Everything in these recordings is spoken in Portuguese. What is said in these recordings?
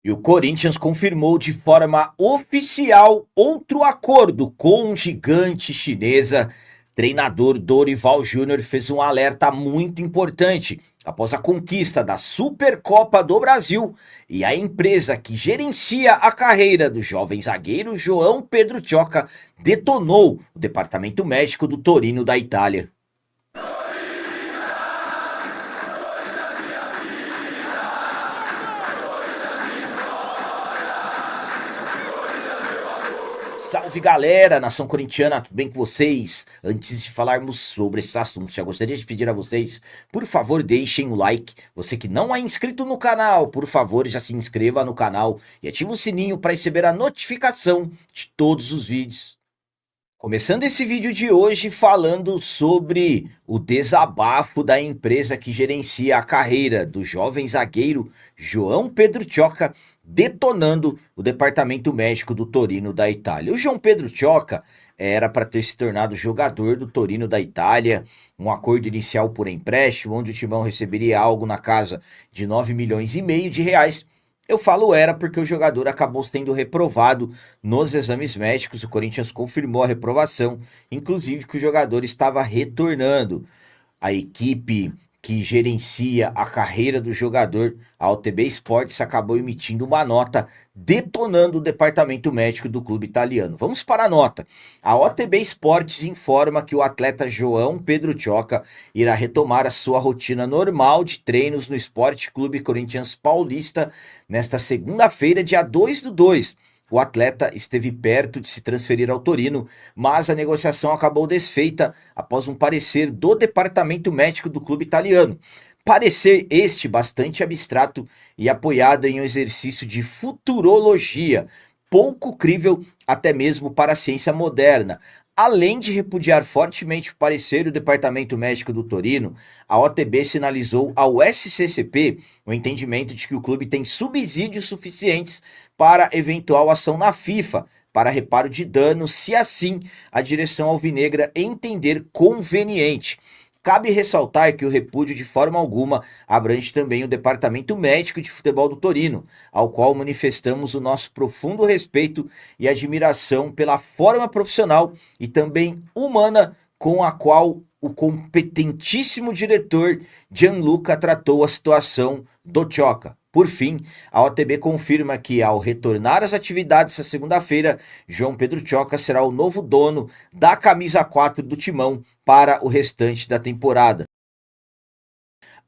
E o Corinthians confirmou de forma oficial outro acordo com um gigante chinesa. Treinador Dorival Júnior fez um alerta muito importante após a conquista da Supercopa do Brasil e a empresa que gerencia a carreira do jovem zagueiro João Pedro Tioca detonou o departamento médico do Torino da Itália. Salve galera, nação corintiana, tudo bem com vocês? Antes de falarmos sobre esses assuntos, já gostaria de pedir a vocês, por favor, deixem o like. Você que não é inscrito no canal, por favor, já se inscreva no canal e ative o sininho para receber a notificação de todos os vídeos. Começando esse vídeo de hoje falando sobre o desabafo da empresa que gerencia a carreira do jovem zagueiro João Pedro Tioca, detonando o departamento médico do Torino da Itália. O João Pedro Tioca era para ter se tornado jogador do Torino da Itália, um acordo inicial por empréstimo, onde o Timão receberia algo na casa de 9,5 milhões de reais. Eu falo era porque o jogador acabou sendo reprovado nos exames médicos, o Corinthians confirmou a reprovação, inclusive que o jogador estava retornando. A equipe que gerencia a carreira do jogador, a OTB Esportes, acabou emitindo uma nota detonando o departamento médico do clube italiano. Vamos para a nota. A OTB Esportes informa que o atleta João Pedro Tioca irá retomar a sua rotina normal de treinos no Esporte Clube Corinthians Paulista nesta segunda-feira, dia 2/2. O atleta esteve perto de se transferir ao Torino, mas a negociação acabou desfeita após um parecer do departamento médico do clube italiano. Parecer este bastante abstrato e apoiado em um exercício de futurologia, pouco crível até mesmo para a ciência moderna. Além de repudiar fortemente o parecer do departamento médico do Torino, a OTB sinalizou ao SCCP o entendimento de que o clube tem subsídios suficientes para eventual ação na FIFA para reparo de danos, se assim a direção alvinegra entender conveniente. Cabe ressaltar que o repúdio de forma alguma abrange também o departamento médico de futebol do Torino, ao qual manifestamos o nosso profundo respeito e admiração pela forma profissional e também humana com a qual o competentíssimo diretor Gianluca tratou a situação do Tioca. Por fim, a OTB confirma que, ao retornar às atividades essa segunda-feira, João Pedro Tioca será o novo dono da camisa 4 do Timão para o restante da temporada.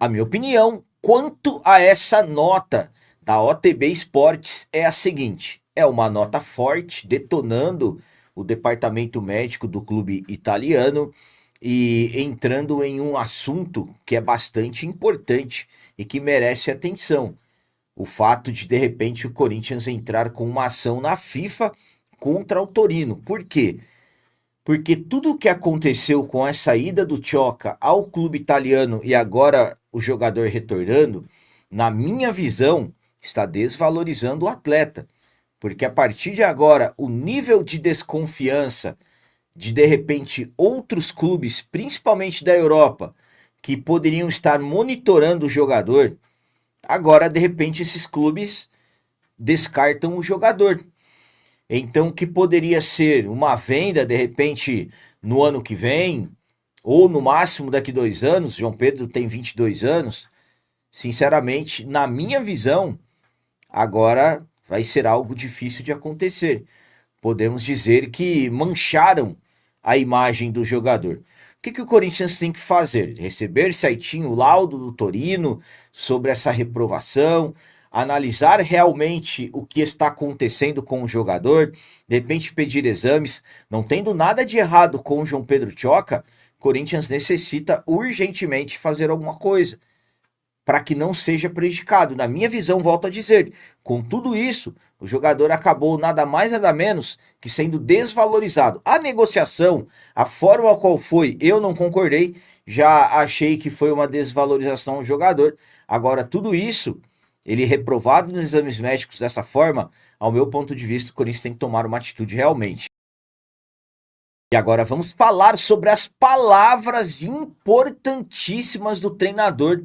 A minha opinião quanto a essa nota da OTB Esportes é a seguinte: é uma nota forte, detonando o departamento médico do clube italiano e entrando em um assunto que é bastante importante e que merece atenção. O fato de repente, o Corinthians entrar com uma ação na FIFA contra o Torino. Por quê? Porque tudo o que aconteceu com essa ida do Tioca ao clube italiano e agora o jogador retornando, na minha visão, está desvalorizando o atleta. Porque a partir de agora, o nível de desconfiança de repente, outros clubes, principalmente da Europa, que poderiam estar monitorando o jogador, agora, de repente, esses clubes descartam o jogador. Então, que poderia ser uma venda, de repente, no ano que vem, ou no máximo daqui 2 anos, João Pedro tem 22 anos, sinceramente, na minha visão, agora vai ser algo difícil de acontecer. Podemos dizer que mancharam a imagem do jogador. O que o Corinthians tem que fazer? Receber certinho o laudo do Torino sobre essa reprovação, analisar realmente o que está acontecendo com o jogador, de repente pedir exames. Não tendo nada de errado com o João Pedro Tioca, o Corinthians necessita urgentemente fazer alguma coisa para que não seja prejudicado. Na minha visão, volto a dizer, com tudo isso, o jogador acabou nada mais nada menos que sendo desvalorizado. A negociação, a forma qual foi, eu não concordei, já achei que foi uma desvalorização ao jogador. Agora, tudo isso, ele reprovado nos exames médicos dessa forma, ao meu ponto de vista, o Corinthians tem que tomar uma atitude realmente. E agora vamos falar sobre as palavras importantíssimas do treinador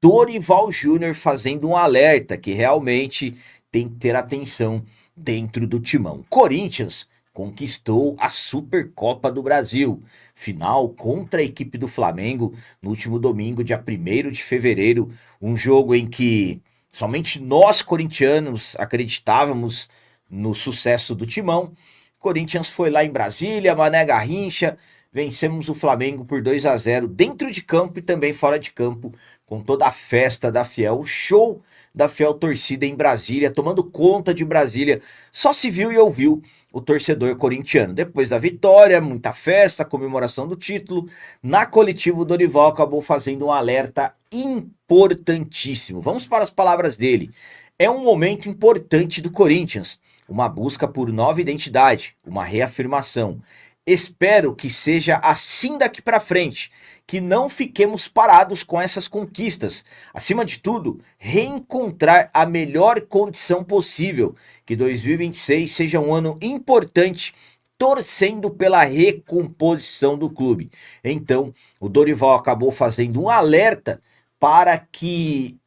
Dorival Júnior, fazendo um alerta que realmente tem que ter atenção dentro do timão. Corinthians conquistou a Supercopa do Brasil, final contra a equipe do Flamengo no último domingo, dia 1º de fevereiro, um jogo em que somente nós corintianos acreditávamos no sucesso do timão. Corinthians foi lá em Brasília, Mané Garrincha, vencemos o Flamengo por 2-0 dentro de campo e também fora de campo, com toda a festa da fiel, o show da fiel torcida em Brasília, tomando conta de Brasília. Só se viu e ouviu o torcedor corintiano. Depois da vitória, muita festa, comemoração do título. Na coletiva, o Dorival acabou fazendo um alerta importantíssimo. Vamos para as palavras dele. É um momento importante do Corinthians, uma busca por nova identidade, uma reafirmação. Espero que seja assim daqui para frente, que não fiquemos parados com essas conquistas. Acima de tudo, reencontrar a melhor condição possível. Que 2026 seja um ano importante, torcendo pela recomposição do clube. Então, o Dorival acabou fazendo um alerta para que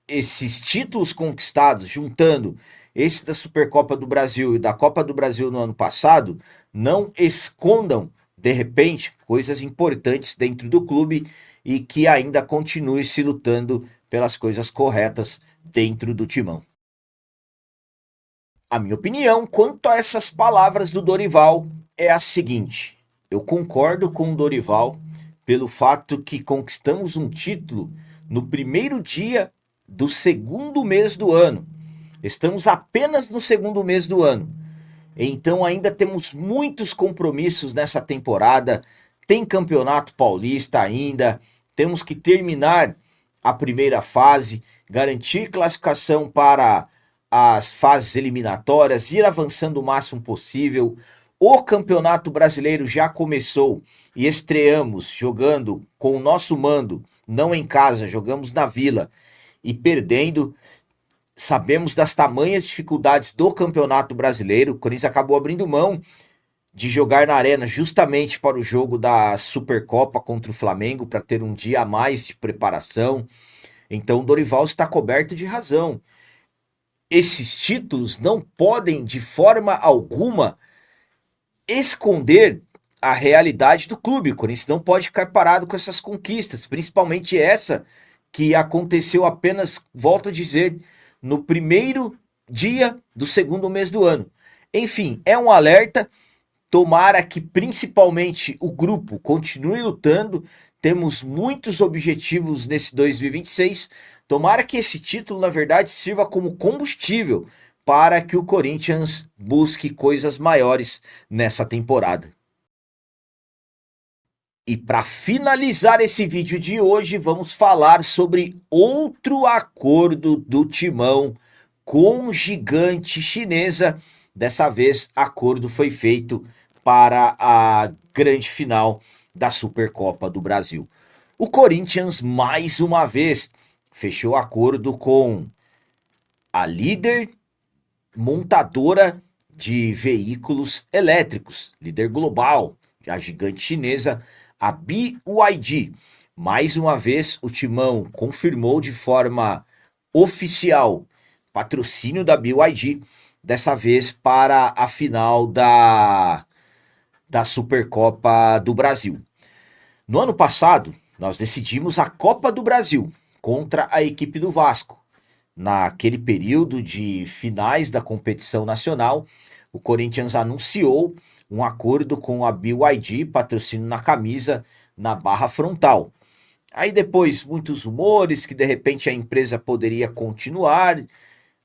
esses títulos conquistados, juntando esse da Supercopa do Brasil e da Copa do Brasil no ano passado, não escondam, de repente, coisas importantes dentro do clube e que ainda continue se lutando pelas coisas corretas dentro do timão. A minha opinião quanto a essas palavras do Dorival é a seguinte: eu concordo com o Dorival pelo fato que conquistamos um título no primeiro dia do segundo mês do ano. Estamos apenas no segundo mês do ano. Então ainda temos muitos compromissos nessa temporada. Tem Campeonato Paulista ainda. Temos que terminar a primeira fase, garantir classificação para as fases eliminatórias, ir avançando o máximo possível. O Campeonato Brasileiro já começou e estreamos jogando com o nosso mando, não em casa, jogamos na Vila e perdendo. Sabemos das tamanhas dificuldades do Campeonato Brasileiro. O Corinthians acabou abrindo mão de jogar na Arena justamente para o jogo da Supercopa contra o Flamengo, para ter um dia a mais de preparação. Então o Dorival está coberto de razão. Esses títulos não podem de forma alguma esconder a realidade do clube. O Corinthians não pode ficar parado com essas conquistas, principalmente essa que aconteceu apenas, volto a dizer, no primeiro dia do segundo mês do ano. Enfim, é um alerta. Tomara que principalmente o grupo continue lutando. Temos muitos objetivos nesse 2026. Tomara que esse título, na verdade, sirva como combustível para que o Corinthians busque coisas maiores nessa temporada. E para finalizar esse vídeo de hoje, vamos falar sobre outro acordo do Timão com gigante chinesa. Dessa vez, acordo foi feito para a grande final da Supercopa do Brasil. O Corinthians, mais uma vez, fechou acordo com a líder montadora de veículos elétricos, líder global, a gigante chinesa, a BYD. Mais uma vez, o Timão confirmou de forma oficial patrocínio da BYD, dessa vez para a final da Supercopa do Brasil. No ano passado, nós decidimos a Copa do Brasil contra a equipe do Vasco. Naquele período de finais da competição nacional, o Corinthians anunciou um acordo com a BYD, patrocínio na camisa, na barra frontal. Aí depois, muitos rumores que de repente a empresa poderia continuar,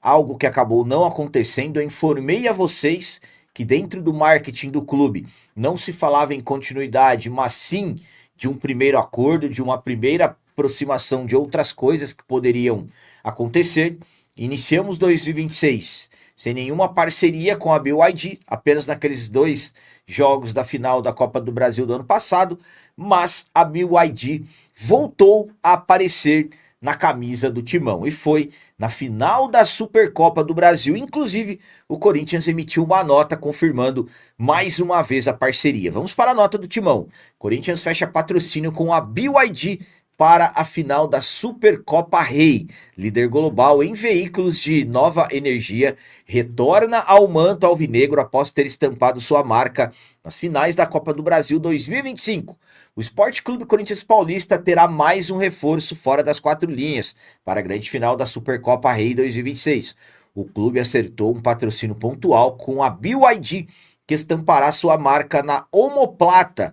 algo que acabou não acontecendo. Eu informei a vocês que dentro do marketing do clube não se falava em continuidade, mas sim de um primeiro acordo, de uma primeira aproximação de outras coisas que poderiam acontecer. Iniciamos 2026 sem nenhuma parceria com a BYD, apenas naqueles 2 jogos da final da Copa do Brasil do ano passado, mas a BYD voltou a aparecer na camisa do Timão, e foi na final da Supercopa do Brasil. Inclusive, o Corinthians emitiu uma nota confirmando mais uma vez a parceria. Vamos para a nota do Timão. Corinthians fecha patrocínio com a BYD para a final da Supercopa Rei. Líder global em veículos de nova energia, retorna ao manto alvinegro após ter estampado sua marca nas finais da Copa do Brasil 2025. O Esporte Clube Corinthians Paulista terá mais um reforço fora das quatro linhas para a grande final da Supercopa Rei 2026. O clube acertou um patrocínio pontual com a BYD, que estampará sua marca na omoplata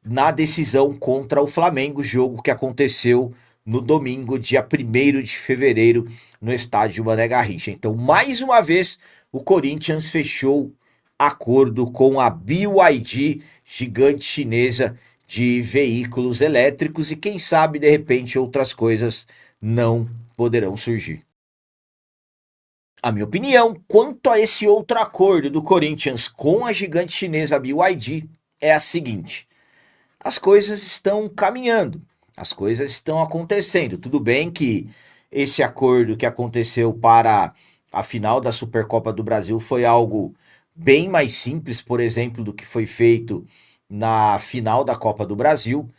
na decisão contra o Flamengo, jogo que aconteceu no domingo, dia 1º de fevereiro, no estádio Mané Garrincha. Então, mais uma vez, o Corinthians fechou acordo com a BYD, gigante chinesa de veículos elétricos, e quem sabe, de repente, outras coisas não poderão surgir. A minha opinião quanto a esse outro acordo do Corinthians com a gigante chinesa BYD é a seguinte: as coisas estão caminhando, as coisas estão acontecendo. Tudo bem que esse acordo que aconteceu para a final da Supercopa do Brasil foi algo bem mais simples, por exemplo, do que foi feito na final da Copa do Brasil.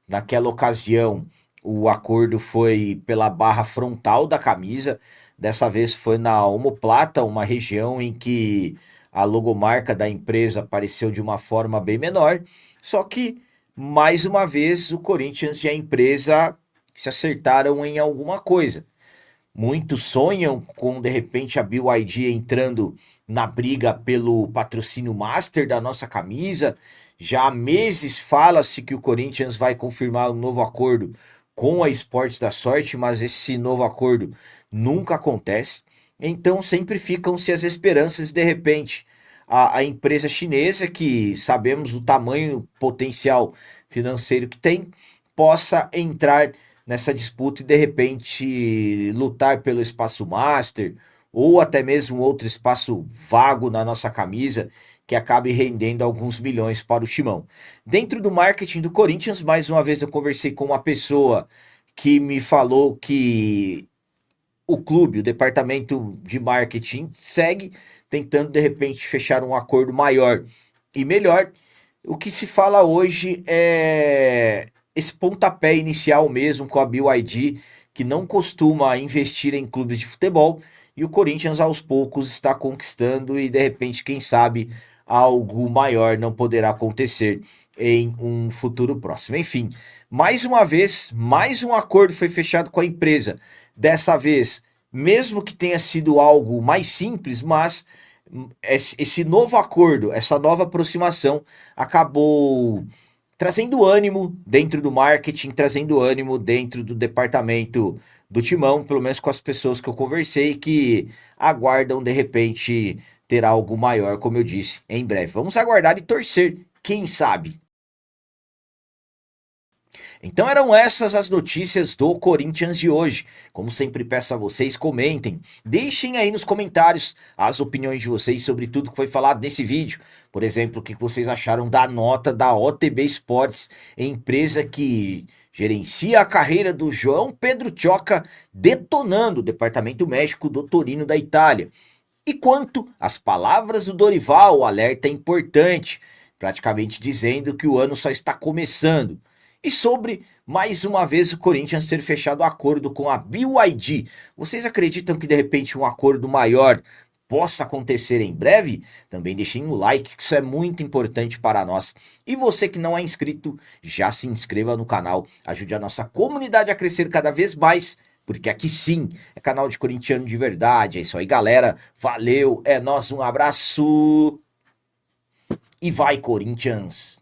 Naquela ocasião, o acordo foi pela barra frontal da camisa. Dessa vez foi na omoplata, uma região em que a logomarca da empresa apareceu de uma forma bem menor. Só que, mais uma vez, o Corinthians e a empresa se acertaram em alguma coisa. Muitos sonham com, de repente, a BYD entrando na briga pelo patrocínio master da nossa camisa. Já há meses fala-se que o Corinthians vai confirmar um novo acordo com a Esportes da Sorte, mas esse novo acordo nunca acontece. Então sempre ficam-se as esperanças, de repente, a empresa chinesa, que sabemos o tamanho potencial financeiro que tem, possa entrar nessa disputa e de repente lutar pelo espaço master ou até mesmo outro espaço vago na nossa camisa que acabe rendendo alguns milhões para o Timão. Dentro do marketing do Corinthians, mais uma vez eu conversei com uma pessoa que me falou que o clube, o departamento de marketing, segue tentando de repente fechar um acordo maior e melhor. O que se fala hoje é esse pontapé inicial mesmo com a BYD, que não costuma investir em clubes de futebol, e o Corinthians aos poucos está conquistando e de repente, quem sabe, algo maior não poderá acontecer em um futuro próximo. Enfim, mais uma vez, mais um acordo foi fechado com a empresa. Dessa vez, mesmo que tenha sido algo mais simples, mas esse novo acordo, essa nova aproximação acabou trazendo ânimo dentro do marketing, trazendo ânimo dentro do departamento do Timão, pelo menos com as pessoas que eu conversei, que aguardam de repente ter algo maior, como eu disse, em breve. Vamos aguardar e torcer, quem sabe. Então eram essas as notícias do Corinthians de hoje. Como sempre peço a vocês, comentem, deixem aí nos comentários as opiniões de vocês sobre tudo que foi falado nesse vídeo. Por exemplo, o que vocês acharam da nota da OTB Esportes, empresa que gerencia a carreira do João Pedro Tchoca, detonando o departamento médico do Torino da Itália. E quanto às palavras do Dorival, o alerta é importante, praticamente dizendo que o ano só está começando. E sobre, mais uma vez, o Corinthians ter fechado acordo com a BYD. Vocês acreditam que, de repente, um acordo maior possa acontecer em breve? Também deixem um like, que isso é muito importante para nós. E você que não é inscrito, já se inscreva no canal. Ajude a nossa comunidade a crescer cada vez mais, porque aqui sim é canal de corintiano de verdade. É isso aí, galera. Valeu, é nóis, um abraço. E vai, Corinthians!